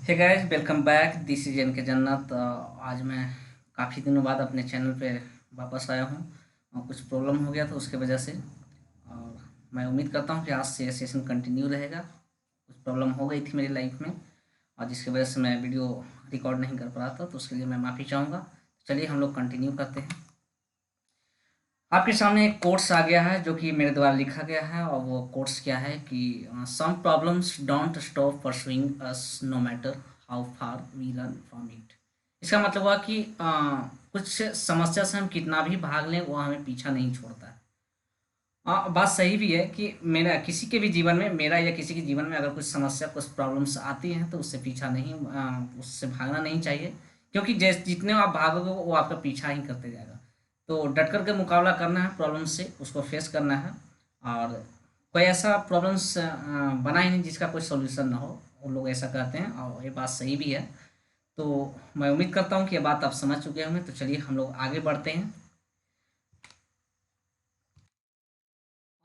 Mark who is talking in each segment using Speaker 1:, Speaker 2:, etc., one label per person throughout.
Speaker 1: Hey guys, welcome back. This is N K Jannat. आज मैं काफ़ी दिनों बाद अपने चैनल पे वापस आया हूँ। कुछ प्रॉब्लम हो गया था उसके वजह से। और मैं उम्मीद करता हूँ कि आज से ये सेशन कंटिन्यू रहेगा। कुछ प्रॉब्लम हो गई थी मेरी लाइफ में और जिसकी वजह से मैं वीडियो रिकॉर्ड नहीं कर पा रहा था, तो उसके लिए मैं माफ़ी चाहूँगा। चलिए हम लोग कंटिन्यू करते हैं। आपके सामने एक कोट्स आ गया है जो कि मेरे द्वारा लिखा गया है, और वो कोट्स क्या है कि some problems don't stop pursuing us no matter how far we run from it. इसका मतलब हुआ कि कुछ समस्या से हम कितना भी भाग लें वो हमें पीछा नहीं छोड़ता है। बात सही भी है कि मेरा किसी के भी जीवन में, मेरा या किसी के जीवन में अगर कुछ समस्या कुछ प्रॉब्लम्स आती हैं तो उससे पीछा नहीं, उससे भागना नहीं चाहिए। क्योंकि जैसे जितने आप भागोगे वो आपका पीछा ही करते जाएगा। तो डट कर के मुकाबला करना है प्रॉब्लम से, उसको फेस करना है। और कोई ऐसा प्रॉब्लम्स बना ही नहीं जिसका कोई सोल्यूशन ना हो। वो लोग ऐसा कहते हैं और ये बात सही भी है। तो मैं उम्मीद करता हूँ कि ये बात आप समझ चुके होंगे। तो चलिए हम लोग आगे बढ़ते हैं।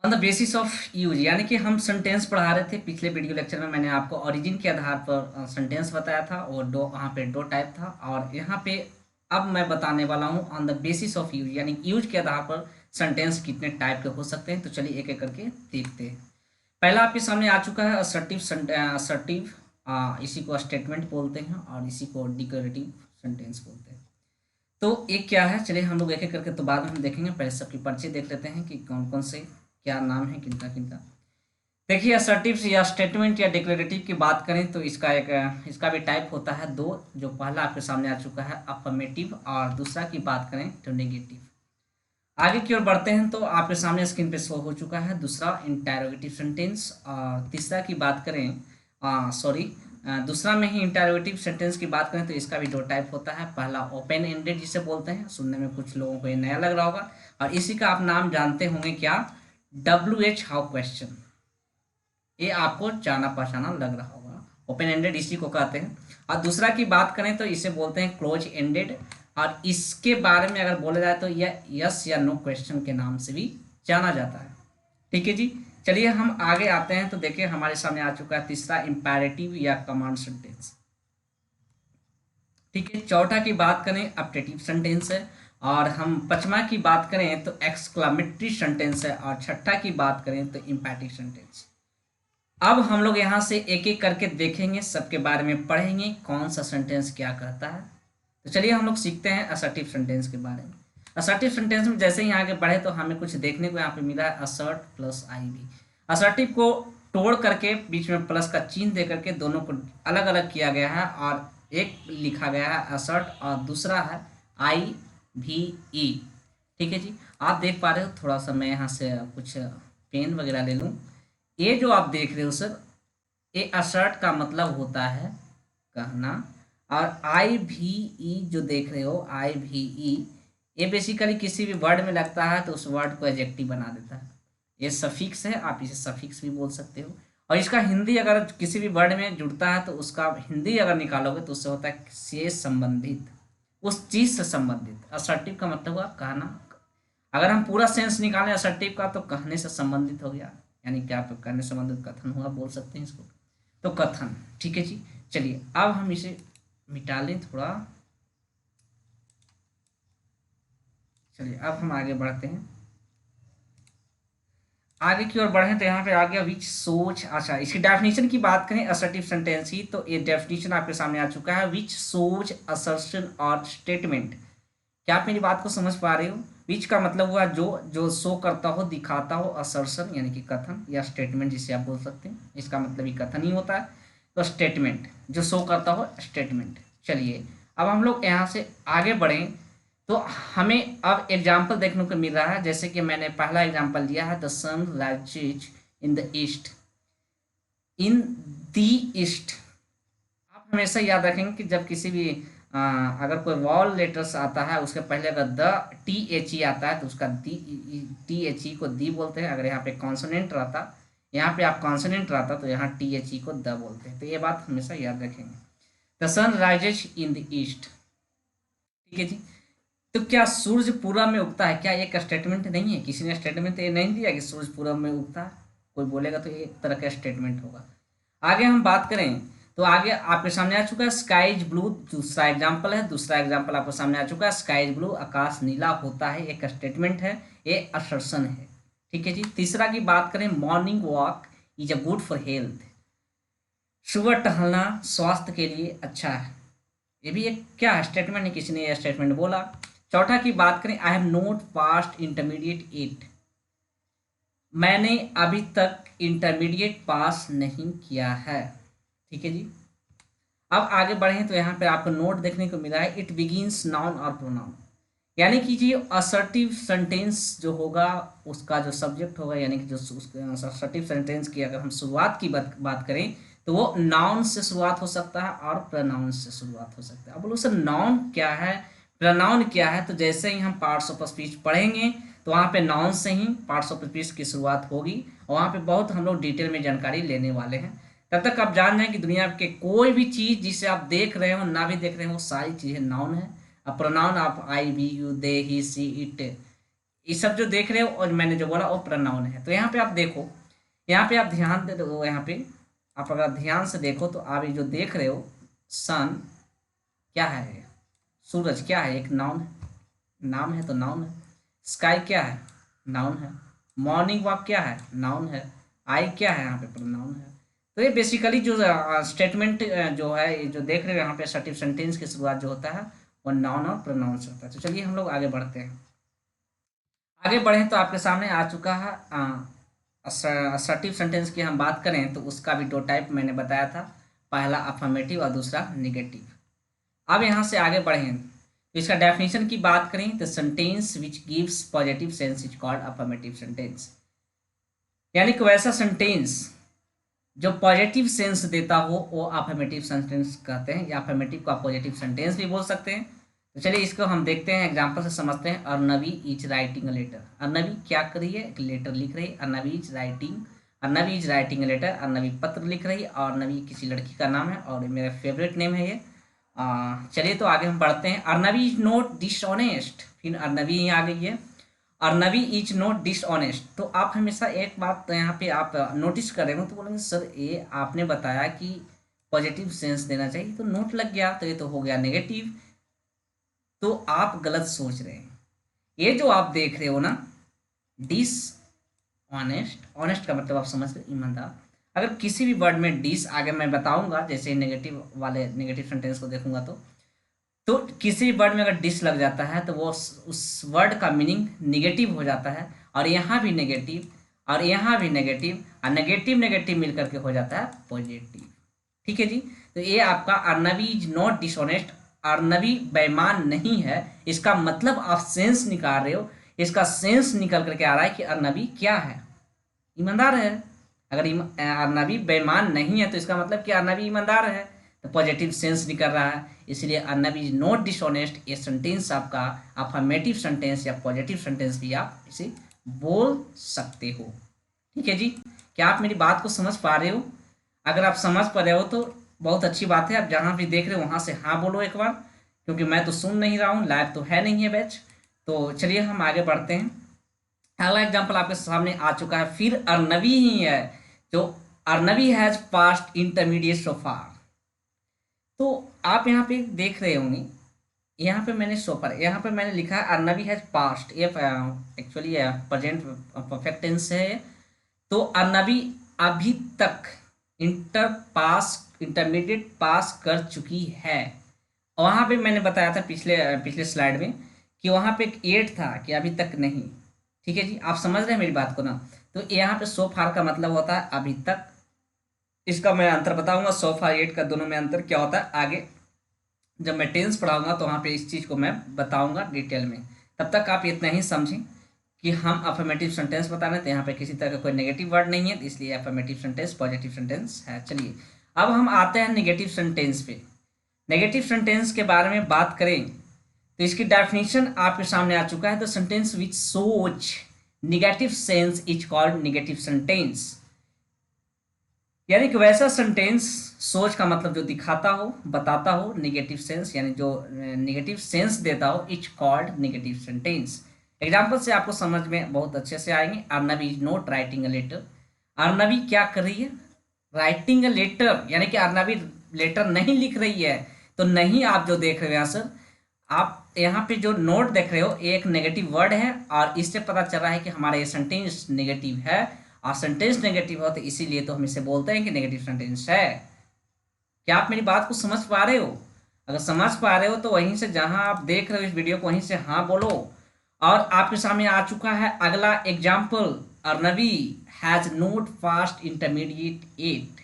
Speaker 1: On the basis of use, यानी कि हम सेंटेंस पढ़ा रहे थे पिछले वीडियो लेक्चर में। मैंने आपको ओरिजिन के आधार पर सेंटेंस बताया था और दो वहाँ पे दो टाइप था। और यहाँ पे अब मैं बताने वाला हूँ on the basis of use, यानी यूज के आधार पर सेंटेंस कितने टाइप के हो सकते हैं। तो चलिए एक एक करके देखते हैं। पहला आपके सामने आ चुका है असर्टिव। असर्टिव, इसी को स्टेटमेंट बोलते हैं और इसी को डिक्लेरेटिव सेंटेंस बोलते हैं। तो एक क्या है, चलिए हम लोग एक एक करके तो बाद में हम देखेंगे। पहले सबकी परिचय देख लेते हैं कि कौन कौन से क्या नाम है किनका किनका। देखिए, असर्टिव या स्टेटमेंट या डिक्लेरेटिव की बात करें तो इसका भी टाइप होता है दो। जो पहला आपके सामने आ चुका है अफर्मेटिव, और दूसरा की बात करें तो नेगेटिव। आगे की ओर बढ़ते हैं तो आपके सामने स्क्रीन पे शो हो चुका है दूसरा इंटरोगेटिव सेंटेंस। और तीसरा की बात करें, सॉरी, दूसरा में ही इंटरोगेटिव सेंटेंस की बात करें तो इसका भी दो टाइप होता है। पहला ओपन एंडेड जिसे बोलते हैं, सुनने में कुछ लोगों को ये नया लग रहा होगा। और इसी का आप नाम जानते होंगे क्या, WH हाउ क्वेश्चन। ये आपको जाना पहचाना लग रहा होगा। ओपन एंडेड इसी को कहते हैं। और दूसरा की बात करें तो इसे बोलते हैं क्लोज एंडेड। और इसके बारे में अगर बोला जाए तो यह यस या नो क्वेश्चन के नाम से भी जाना जाता है। ठीक है जी। चलिए हम आगे आते हैं तो देखिए हमारे सामने आ चुका है तीसरा इंपैरेटिव या कमांड सेंटेंस। ठीक है, चौथा की बात करें अपटेटिव सेंटेंस है। और हम पांचवा की बात करें तो एक्सक्लामेटरी सेंटेंस है। और छठा की बात करें तो इम्पैटिक सेंटेंस। अब हम लोग यहाँ से एक एक करके देखेंगे, सबके बारे में पढ़ेंगे कौन सा सेंटेंस क्या कहता है। तो चलिए हम लोग सीखते हैं असर्टिव सेंटेंस के बारे में। असर्टिव सेंटेंस में जैसे ही आगे बढ़े तो हमें कुछ देखने को यहाँ पे मिला है, असर्ट प्लस आई भी। असर्टिव को तोड़ करके बीच में प्लस का चिन्ह दे करके दोनों को अलग अलग किया गया है। और एक लिखा गया है असर्ट और दूसरा है आई भी ई। ठीक है जी, आप देख पा रहे हो। थोड़ा सा मैं यहाँ से कुछ पेन वगैरह ले लूँ। ये जो आप देख रहे हो सर, ये असर्ट का मतलब होता है कहना। और आई भी ई जो देख रहे हो, आई भी ई, ये बेसिकली किसी भी वर्ड में लगता है तो उस वर्ड को एडजेक्टिव बना देता है। ये सफिक्स है, आप इसे सफिक्स भी बोल सकते हो। और इसका हिंदी अगर किसी भी वर्ड में जुड़ता है तो उसका हिंदी अगर निकालोगे तो उससे होता है से संबंधित, उस चीज से संबंधित। असर्टिव का मतलब हुआ कहना। अगर हम पूरा सेंस निकालें असर्टिव का तो कहने से संबंधित हो गया, यानी कि आप कहने से संबंधित कथन हुआ, बोल सकते हैं इसको। तो कथन, ठीक है जी। चलिए अब हम इसे मिटा लें थोड़ा। चलिए अब हम आगे बढ़ते हैं। आगे की ओर बढ़े तो यहाँ पे आ गया विच सोच। अच्छा, इसकी डेफिनेशन की बात करें असर्टिव सेंटेंस की तो ये डेफिनेशन आपके सामने आ चुका है, विच सोच असर्शन और स्टेटमेंट। क्या आप मेरी बात को समझ पा रहे हो। विच का मतलब हुआ जो जो शो करता हो, दिखाता हो। असर्शन यानी कि कथन, या स्टेटमेंट जिसे आप बोल सकते हैं, इसका मतलब ही कथन ही होता है। तो स्टेटमेंट जो शो करता हो, स्टेटमेंट। चलिए अब हम लोग यहाँ से आगे बढ़ें तो हमें अब एग्जाम्पल देखने को मिल रहा है। जैसे कि मैंने पहला एग्जाम्पल दिया है, the sun rises in the east. In the east, आप हमेशा याद रखेंगे कि जब किसी भी अगर कोई वॉल लेटर्स आता है उसके पहले अगर द THE आता है तो उसका दी, THE को दी बोलते हैं। अगर यहाँ पे कॉन्सोनेंट रहता, यहाँ पे आप कॉन्सोनेंट रहता तो यहाँ THE को द बोलते हैं। तो ये बात हमेशा याद रखेंगे। The sun rises in the east. ठीक है जी। तो क्या सूरज पूरब में उगता है, क्या एक स्टेटमेंट नहीं है। किसी ने स्टेटमेंट ये नहीं दिया कि सूरज पूरब में उगता है। कोई बोलेगा तो ये एक तरह का स्टेटमेंट होगा। आगे हम बात करें तो आगे आपके सामने आ चुका है स्काई इज ब्लू, दूसरा एग्जाम्पल है। दूसरा एग्जाम्पल आपके सामने आ चुका है स्काई इज ब्लू, आकाश नीला होता है, एक स्टेटमेंट है, ये असर्शन है। ठीक है जी। तीसरा की बात करें, morning walk is a good for health, सुबह टहलना स्वास्थ्य के लिए अच्छा है, ये भी एक क्या स्टेटमेंट है, किसी ने यह स्टेटमेंट बोला। चौथा की बात करें, I have not past intermediate it, मैंने अभी तक इंटरमीडिएट पास नहीं किया है। ठीक है जी। अब आगे बढ़ें तो यहाँ पे आपको नोट देखने को मिला है, इट बिगिंस नाउन और प्रोनाउन, यानी कि जो असर्टिव सेंटेंस जो होगा उसका जो सब्जेक्ट होगा, यानी कि जो असर्टिव सेंटेंस की अगर हम शुरुआत की बात करें तो वो नाउन से शुरुआत हो सकता है और प्रोनाउन से शुरुआत हो सकता है। अब बोलो सर नाउन क्या है, प्रोनाउन क्या है, तो जैसे ही हम पार्ट्स ऑफ स्पीच पढ़ेंगे तो वहाँ पे नाउन से ही पार्ट्स ऑफ स्पीच की शुरुआत होगी और वहाँ पे बहुत हम लोग डिटेल में जानकारी लेने वाले हैं। तब तक आप जान जाएं कि दुनिया के कोई भी चीज़ जिसे आप देख रहे हो ना भी देख रहे हो वो सारी चीज़ें नाउन है। अब प्रोनाउन आप I we you they he she it, ये सब जो देख रहे हो और मैंने जो बोला वो प्रोनाउन है। तो यहाँ पे आप देखो, यहाँ पे आप ध्यान दे दो, यहाँ पे आप अगर ध्यान से देखो तो आप ये जो देख रहे हो सन क्या है, सूरज क्या है, एक नाउन है, नाम है तो नाउन है। स्काई क्या है, नाउन है। मॉर्निंग वॉक क्या है, नाउन है। आई क्या है, यहाँ पे प्रोनाउन है। तो ये बेसिकली जो स्टेटमेंट जो है, ये जो देख रहे हो यहाँ पे असर्टिव सेंटेंस की शुरुआत जो होता है वो नाउन और प्रोनाउन से होता है। तो चलिए हम लोग आगे बढ़ते हैं। आगे बढ़ें तो आपके सामने आ चुका है असर्टिव सेंटेंस की हम बात करें तो उसका भी दो टाइप मैंने बताया था, पहला अफर्मेटिव और दूसरा निगेटिव। अब यहाँ से आगे बढ़ें तो इसका डेफिनेशन की बात करें तो sentence which gives positive sense is called affirmative sentence, यानी कि वैसा सेंटेंस जो पॉजिटिव सेंस देता हो वो अफर्मेटिव सेंटेंस कहते हैं, या अफर्मेटिव को आप पॉजिटिव सेंटेंस भी बोल सकते हैं। तो चलिए इसको हम देखते हैं, एग्जांपल से समझते हैं। Arnavi is writing a letter, Arnavi क्या कर रही है, एक लेटर लिख रही है। Arnavi is writing, Arnavi is writing a letter, Arnavi पत्र लिख रही है। और अर्नवी किसी लड़की का नाम है और मेरा फेवरेट नेम है ये। चलिए तो आगे हम बढ़ते हैं। अर्नवी इज नॉट डिसऑनेस्ट, फिर अर्नवी ही आ गई है, अर्नवी इज नॉट डिसऑनेस्ट। तो आप हमेशा एक बात तो यहाँ पे आप नोटिस कर रहे हो तो बोलेंगे सर ये आपने बताया कि पॉजिटिव सेंस देना चाहिए तो नोट लग गया, तो ये तो हो गया नेगेटिव। तो आप गलत सोच रहे हैं, ये जो आप देख रहे हो ना डिस ऑनेस्ट, ऑनेस्ट का मतलब आप समझ रहे ईमानदार। अगर किसी भी वर्ड में डिस आगे मैं बताऊंगा, जैसे नेगेटिव वाले नेगेटिव सेंटेंस को देखूंगा तो किसी वर्ड में अगर डिस लग जाता है तो वो उस वर्ड का मीनिंग निगेटिव हो जाता है, और यहाँ भी नेगेटिव और यहाँ भी नेगेटिव और नेगेटिव नेगेटिव मिल करके हो जाता है पॉजिटिव। ठीक है जी। तो ये आपका अर्नवी इज नॉट डिसऑनेस्ट, अर्नवी बेईमान नहीं है, इसका मतलब आप सेंस निकाल रहे हो, इसका सेंस निकल करके आ रहा है कि अर्नवी क्या है, ईमानदार है। अगर अर्नवी बेईमान नहीं है तो इसका मतलब कि अर्नवी ईमानदार है, तो पॉजिटिव सेंस निकल रहा है। इसलिए अर्नवी इज नॉट डिसऑनेस्ट, ये सेंटेंस आपका अफर्मेटिव सेंटेंस या पॉजिटिव सेंटेंस भी आप इसे बोल सकते हो। ठीक है जी। क्या आप मेरी बात को समझ पा रहे हो? अगर आप समझ पा रहे हो तो बहुत अच्छी बात है। आप जहाँ भी देख रहे हो वहाँ से हाँ बोलो एक बार, क्योंकि मैं तो सुन नहीं रहा हूँ, लाइव तो है नहीं है बैच। तो चलिए हम आगे बढ़ते हैं। अगला एग्जाम्पल आपके सामने आ चुका है, फिर अर्नवी ही है, जो अर्नवी हैज पास्ट इंटरमीडिएट सो फार। तो आप यहाँ पे देख रहे होंगे, यहाँ पे मैंने सोपर, यहाँ पे मैंने लिखा है अर्नवी हैज पास्ट, ये एक्चुअली प्रेजेंट परफेक्ट टेंस है। तो अर्नवी अभी तक इंटरमीडिएट पास कर चुकी है। और वहाँ पे मैंने बताया था पिछले पिछले स्लाइड में कि वहाँ पे एक एट था कि अभी तक नहीं। ठीक है जी, आप समझ रहे हैं मेरी बात को ना। तो यहाँ पे सो फार का मतलब होता है अभी तक, इसका मैं अंतर बताऊंगा, सो फार एट का दोनों में अंतर क्या होता है आगे जब मैं टेंस पढ़ाऊंगा तो वहाँ पे इस चीज़ को मैं बताऊंगा डिटेल में। तब तक आप इतना ही समझें कि हम अफर्मेटिव सेंटेंस बता रहे हैं, तो यहाँ पे किसी तरह का कोई नेगेटिव वर्ड नहीं है, इसलिए अफर्मेटिव सेंटेंस पॉजिटिव सेंटेंस है। चलिए अब हम आते हैं नेगेटिव सेंटेंस पे। नेगेटिव सेंटेंस के बारे में बात करें तो इसकी डेफिनेशन आपके सामने आ चुका है। The sentence which shows negative sense is called negative sentence, यानी कि वैसा सेंटेंस सोच का मतलब जो दिखाता हो बताता हो, नेगेटिव सेंस यानी जो नेगेटिव सेंस देता हो, is called negative sentence. Example से आपको समझ में बहुत अच्छे से आएंगे। Arnavi is not writing a letter, Arnavi क्या कर रही है, राइटिंग अ लेटर, यानी कि अर्नवी लेटर नहीं लिख रही है, तो नहीं आप जो देख रहे हो आंसर, आप यहाँ पे जो नोट देख रहे हो एक नेगेटिव वर्ड है और इससे पता चल रहा है कि हमारा ये सेंटेंस नेगेटिव है, और सेंटेंस नेगेटिव हो तो इसीलिए तो हम इसे बोलते हैं कि नेगेटिव सेंटेंस है। क्या आप मेरी बात को समझ पा रहे हो? अगर समझ पा रहे हो तो वहीं से जहां आप देख रहे हो इस वीडियो को वहीं से हाँ बोलो। और आपके सामने आ चुका है अगला example, Arnavi has not passed intermediate 8।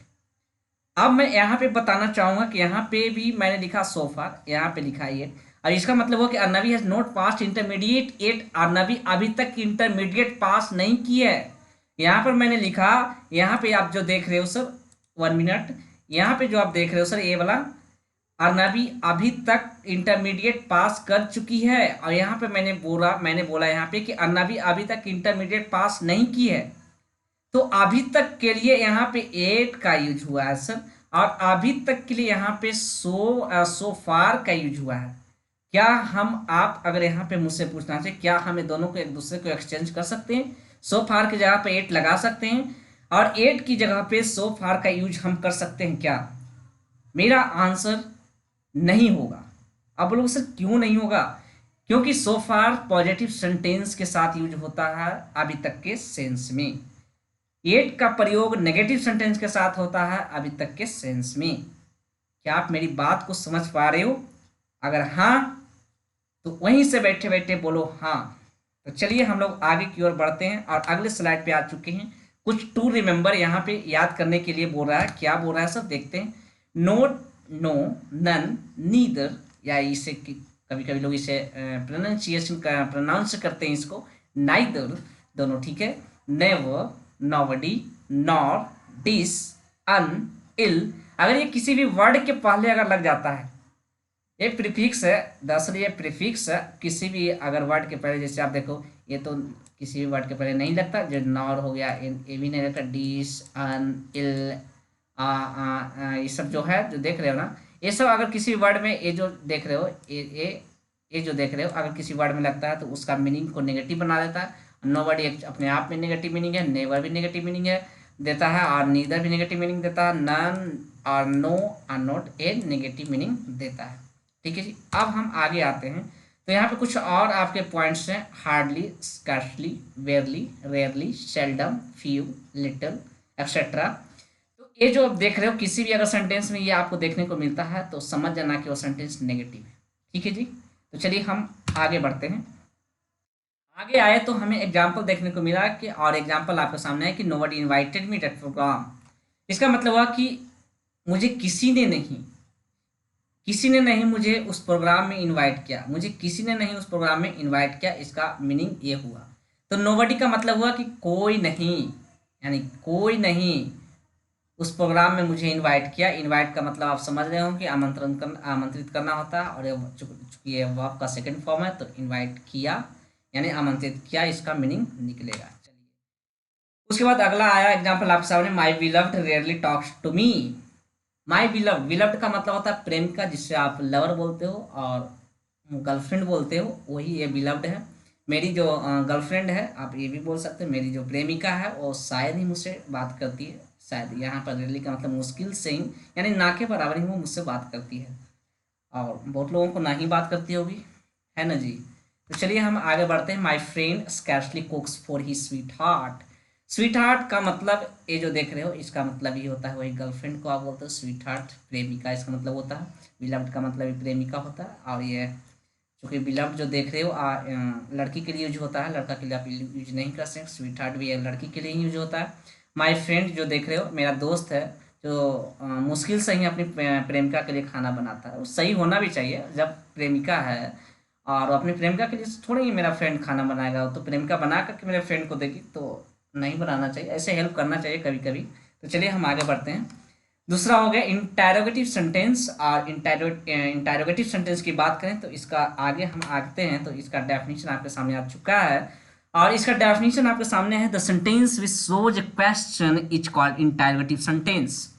Speaker 1: अब मैं यहाँ पे बताना चाहूंगा कि यहाँ पे भी मैंने लिखा सोफा, यहाँ पे लिखा 8, और इसका मतलब हो कि अर्नवी हैज नोट पास्ट इंटरमीडिएट 8, अर्नवी अभी तक इंटरमीडिएट पास नहीं की है। यहाँ पर मैंने लिखा, यहाँ पे आप जो देख रहे हो सर, 1 मिनट, यहाँ पे जो आप देख रहे हो सर ये वाला, अर्नवी अभी तक इंटरमीडिएट पास कर चुकी है, और यहाँ पे मैंने बोला यहाँ पे कि अर्नवी अभी तक इंटरमीडिएट पास नहीं की है। तो अभी तक के लिए यहाँ पे 8 का यूज हुआ है सर, और अभी तक के लिए यहाँ पे सो फार का यूज हुआ है। क्या हम आप अगर यहाँ पे मुझसे पूछना चाहिए, क्या हमें दोनों को एक दूसरे को एक्सचेंज कर सकते हैं? सो फार की जगह पे 8 लगा सकते हैं और 8 की जगह पे सो फार का यूज हम कर सकते हैं क्या? मेरा आंसर नहीं होगा। अब बोलोगे सर क्यों नहीं होगा? क्योंकि सो फार पॉजिटिव सेंटेंस के साथ यूज होता है अभी तक के सेंस में, 8 का प्रयोग नेगेटिव सेंटेंस के साथ होता है अभी तक के सेंस में। क्या आप मेरी बात को समझ पा रहे हो? अगर हाँ तो वहीं से बैठे बैठे बोलो हाँ। तो चलिए हम लोग आगे की ओर बढ़ते हैं और अगले स्लाइड पे आ चुके हैं। कुछ टू रिमेंबर यहाँ पे याद करने के लिए बोल रहा है, क्या बोल रहा है सब देखते हैं। नोट, नो, नन, नीदर, या इसे कभी कभी लोग इसे प्रोनाउंस करते हैं इसको नाइदर, दोनों ठीक है। नेवर, नॉबडी, नॉर, डिस, अन, इल, अगर ये किसी भी वर्ड के पहले अगर लग जाता है, ये प्रीफिक्स है, दरअसल ये प्रीफिक्स है, किसी भी अगर वर्ड के पहले, जैसे आप देखो ये तो किसी भी वर्ड के पहले नहीं लगता, जो नॉर हो गया ये भी नहीं लगता, डिस, अन, इल, ये सब जो है जो देख रहे हो ना, ये सब अगर किसी वर्ड में ये जो देख रहे हो ये जो देख रहे हो अगर किसी वर्ड में लगता है तो उसका मीनिंग को नेगेटिव बना देता है। नोबडी अपने आप में नेगेटिव मीनिंग है, नेवर भी नेगेटिव मीनिंग है देता है, और नीदर भी नेगेटिव मीनिंग देता है, नन और नो और नॉट ए नेगेटिव मीनिंग देता है। ठीक है जी। अब हम आगे आते हैं तो यहाँ पे कुछ और आपके पॉइंट्स हैं, hardly, scarcely, barely, rarely, seldom, few, little, etcetera. तो ये जो आप देख रहे हो किसी भी अगर सेंटेंस में ये आपको देखने को मिलता है तो समझ जाना कि वो सेंटेंस नेगेटिव है। ठीक है जी। तो चलिए हम आगे बढ़ते हैं। आगे आए तो हमें एग्जाम्पल देखने को मिला कि, और एग्जाम्पल आपके सामने है कि nobody invited me that program. इसका मतलब हुआ कि मुझे किसी ने नहीं मुझे उस प्रोग्राम में इनवाइट किया, मुझे किसी ने नहीं उस प्रोग्राम में इनवाइट किया, इसका मीनिंग ये हुआ। तो नोबडी का मतलब हुआ कि कोई नहीं, यानी कोई नहीं उस प्रोग्राम में मुझे इनवाइट किया। इनवाइट का मतलब आप समझ रहे हो कि आमंत्रित करना होता है, और चूंकि ये वर्ब का सेकंड फॉर्म है तो इनवाइट किया यानी आमंत्रित किया, इसका मीनिंग निकलेगा। चलिए उसके बाद अगला आया एग्जाम्पल आपके सामने, my beloved rarely talks to me. My beloved, beloved का मतलब होता है प्रेमिका, जिससे आप लवर बोलते हो और गर्लफ्रेंड बोलते हो, वही ये बिलव्ड है। मेरी जो गर्लफ्रेंड है, आप ये भी बोल सकते हो, मेरी जो प्रेमिका है वो शायद ही मुझसे बात करती है। शायद यहाँ पर रेयरली का मतलब मुश्किल से ही, यानी ना के बराबर ही वो मुझसे बात करती है, और बहुत लोगों को ना ही बात करती होगी, है ना जी। तो चलिए हम आगे बढ़ते हैं। My friend scarcely कुक्स for he sweet heart. Sweet heart का मतलब ये जो देख रहे हो इसका मतलब ये होता है, वही गर्लफ्रेंड को आप बोलते हो स्वीट हार्ट, प्रेमिका इसका मतलब होता है। बिलव्ड का मतलब प्रेमिका होता है, और ये चूँकि बिलव्ड जो देख रहे हो लड़की के लिए यूज होता है, लड़का के लिए आप यूज नहीं कर सकते। स्वीट हार्ट भी लड़की के लिए यूज होता है। माई फ्रेंड जो देख रहे हो मेरा दोस्त है, जो मुश्किल से ही अपनी प्रेमिका के लिए खाना बनाता है। वो सही होना भी चाहिए, जब प्रेमिका है और अपनी प्रेमिका के लिए थोड़ी ही मेरा फ्रेंड खाना बनाएगा, तो प्रेमिका बना करके मेरे फ्रेंड को देगी तो नहीं बनाना चाहिए, ऐसे हेल्प करना चाहिए कभी कभी। तो चलिए हम आगे बढ़ते हैं। दूसरा हो गया इंटैरोगेटिव सेंटेंस, और इंटैरोगेटिव सेंटेंस की बात करें तो इसका आगे हम आते हैं तो इसका डेफिनेशन आपके सामने आ चुका है, और इसका डेफिनेशन आपके सामने है, the sentence which shows A question is called interrogative sentence.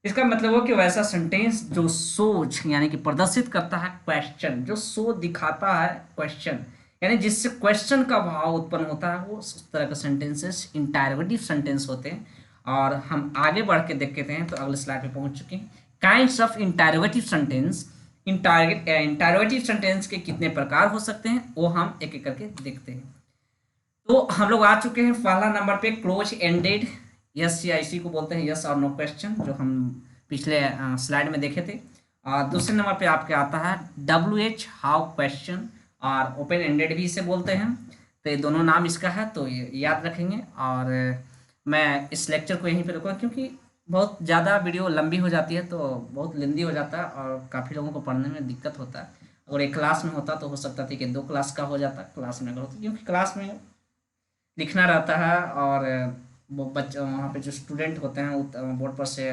Speaker 1: इसका मतलब हो कि वैसा सेंटेंस जो सोच यानी कि प्रदर्शित करता है क्वेश्चन, जो सो दिखाता है क्वेश्चन, यानी जिससे क्वेश्चन का भाव उत्पन्न होता है, वो उस तरह के सेंटेंसेस इंटैरोगेटिव सेंटेंस होते हैं। और हम आगे बढ़ के देखते हैं तो अगले स्लाइड पे पहुंच चुके हैं। Kinds of interrogative sentence, interrogative sentence के कितने प्रकार हो सकते हैं वो हम एक एक करके देखते हैं। तो हम लोग आ चुके हैं पहला नंबर पे क्लोज एंडेड, यस या इसी को बोलते हैं यस और नो क्वेश्चन, जो हम पिछले स्लाइड में देखे थे। और दूसरे नंबर पे आपके आता है WH हाउ क्वेश्चन, और ओपन एंडेड भी इसे बोलते हैं। तो ये दोनों नाम इसका है, तो ये याद रखेंगे। और मैं इस लेक्चर को यहीं पे रुकूंगा क्योंकि बहुत ज़्यादा वीडियो लंबी हो जाती है, तो बहुत लेंदी हो जाता है और काफ़ी लोगों को पढ़ने में दिक्कत होता है। अगर एक क्लास में होता तो हो सकता था कि 2 क्लास का हो जाता, क्लास में अगर होता, क्योंकि क्लास में लिखना रहता है और वो बच्चे वहाँ पे जो स्टूडेंट होते हैं वो बोर्ड पर से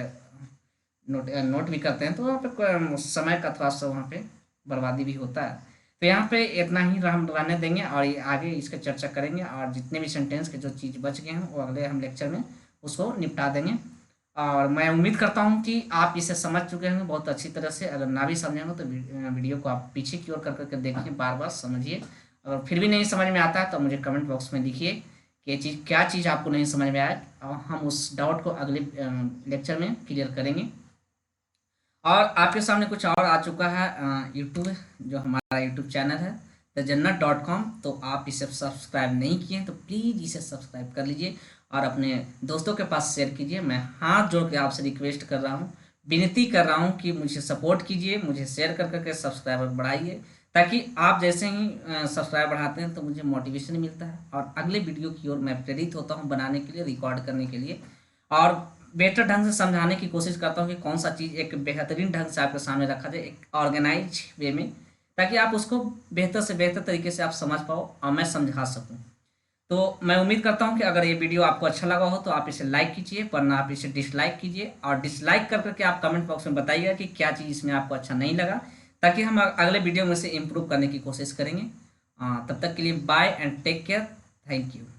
Speaker 1: नोट भी करते हैं, तो वहाँ पे समय का थोड़ा सा वहाँ पे बर्बादी भी होता है। तो यहाँ पे इतना ही हम रहने देंगे और ये आगे इसका चर्चा करेंगे, और जितने भी सेंटेंस के जो चीज़ बच गए हैं वो अगले हम लेक्चर में उसको निपटा देंगे। और मैं उम्मीद करता हूँ कि आप इसे समझ चुके होंगे बहुत अच्छी तरह से। अगर ना भी समझे हो तो वीडियो को आप पीछे की ओर कर करके देखिए, बार बार समझिए। अगर फिर भी नहीं समझ में आता है तो मुझे कमेंट बॉक्स में लिखिए कि ये चीज़ क्या चीज़ आपको नहीं समझ में आया, और हम उस डाउट को अगले लेक्चर में क्लियर करेंगे। और आपके सामने कुछ और आ चुका है यूट्यूब, जो हमारा यूट्यूब चैनल है thejannat.com। तो आप इसे सब्सक्राइब नहीं किए हैं तो प्लीज़ इसे सब्सक्राइब कर लीजिए और अपने दोस्तों के पास शेयर कीजिए। मैं हाथ जोड़ के आपसे रिक्वेस्ट कर रहा हूँ, विनती कर रहा हूँ कि मुझे सपोर्ट कीजिए, मुझे शेयर कर करके सब्सक्राइबर बढ़ाइए, ताकि आप जैसे ही सब्सक्राइब बढ़ाते हैं तो मुझे मोटिवेशन मिलता है और अगले वीडियो की ओर मैं प्रेरित होता हूँ बनाने के लिए, रिकॉर्ड करने के लिए, और बेहतर ढंग से समझाने की कोशिश करता हूँ कि कौन सा चीज़ एक बेहतरीन ढंग से आपके सामने रखा जाए, एक ऑर्गेनाइज वे में, ताकि आप उसको बेहतर से बेहतर तरीके से आप समझ पाओ और मैं समझा सकूँ। तो मैं उम्मीद करता हूँ कि अगर ये वीडियो आपको अच्छा लगा हो तो आप इसे लाइक कीजिए, वरना आप इसे डिसलाइक कीजिए, और डिसलाइक कर करके आप कमेंट बॉक्स में बताइएगा कि क्या चीज़ इसमें आपको अच्छा नहीं लगा, ताकि हम अगले वीडियो में से इम्प्रूव करने की कोशिश करेंगे। तब तक के लिए bye and take care. Thank you.